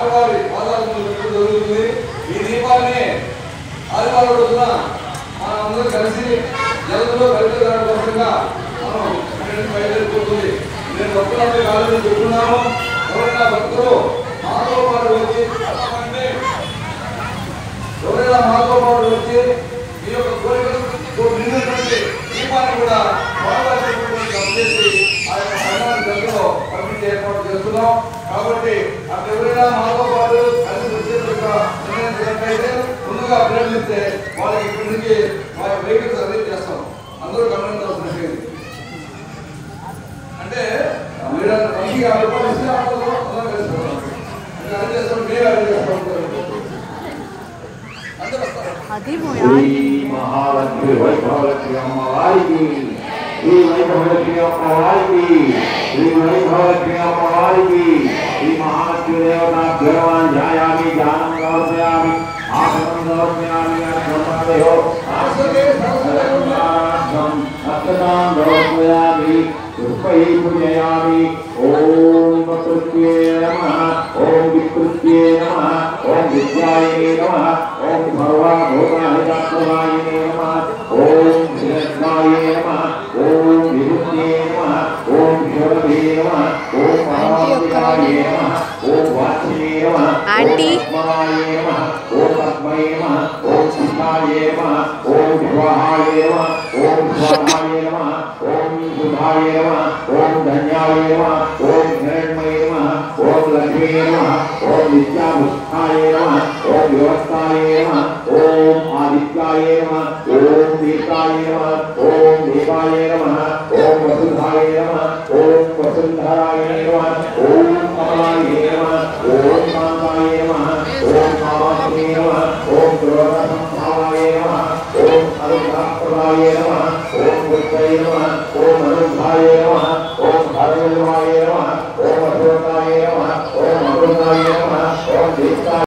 స్వామివారి పాదాలను పెట్టడం జరుగుతుంది. ఈ దీపాన్ని ఆదివారం రోజున మనం అందరూ కలిసి జలంలో కలిపేదాని కోసంగా మనం బయలుదేరిపోతుంది. నేను భక్తులందరూ కాలేజీ చెప్తున్నాను. ఎవరైనా భక్తులు మాతో పాటు వచ్చి ఈ యొక్క కోరికలు నిండినటువంటి దీపాన్ని కూడా చేసి ఆ యొక్క హనుమాన్ గంటలో పంపించే ఏర్పాటు చేస్తున్నాం. కాబట్టి అక్కడ ఎవరైనా మాతో పాటు కలిసి వచ్చేట్టుగా నిర్ణయించినట్లయితే ముందుగా ప్రేమిస్తే వాళ్ళకి ఇక్కడి నుంచి వాళ్ళ వెహికల్స్ అరేంజ్ చేస్తాం. అందరూ గమనించాల్సిన విషయం అంటే మీరు మంచిగా ఆలోచిస్తే అందరూ కలుస్తాం. అరేంజ్ చేస్తాం, మీరు అరేంజ్ చేస్తాం. महालक्ष्मी वैभवलक्ष्मी अम्मवारी श्री वैभवलक्ष्मी अम्मवारी श्री वैभवलक्ष्मी अम्मवारी श्री महालक्ष्मी देवता भगवान ध्यायामि ध्यानं समर्पयामि आसनं समर्पयामि अर्घ्यमादयो आसनं समर्पयामि पुष्पैः पूजयामि ओम प्रकृत्ये नमः ओम विकृत्ये नमः ओम विद्याये नमः ओम सर्वभूताहितात्मनाय नमः ओम श्रीरत्नाय नमः ओम विभूतये नमः ओम शोभे नमः ओम महादेवाय नमः ओम वाचिने नमः आंटी पद्माय नमः ओम पद्मये नमः ओम शिवाय नमः ओम शिवाय नमः ओम स्वाहाय नमः ओम सुधाय नमः ओम धन्याय नमः ओम हिरण्मये नमः ओम लक्ष्मीये नमः ओम विद्याभूषाय नमः ओम व्यवस्थाय नमः ओम आदित्याय नमः ओम दीपाय नमः ओम देवाय नमः ओम वसुधाय नमः ओम वसुंधराय नमः ओम कमलाय नमः ओम कांताय नमः ओम कामाक्षी नमः ओम क्रोधसंभावाय नमः ओम अनुग्रहप्रदाय नमः ओम बुद्धाय नमः ओम अनुग्रहाय नमः ओम धर्मवाय नमः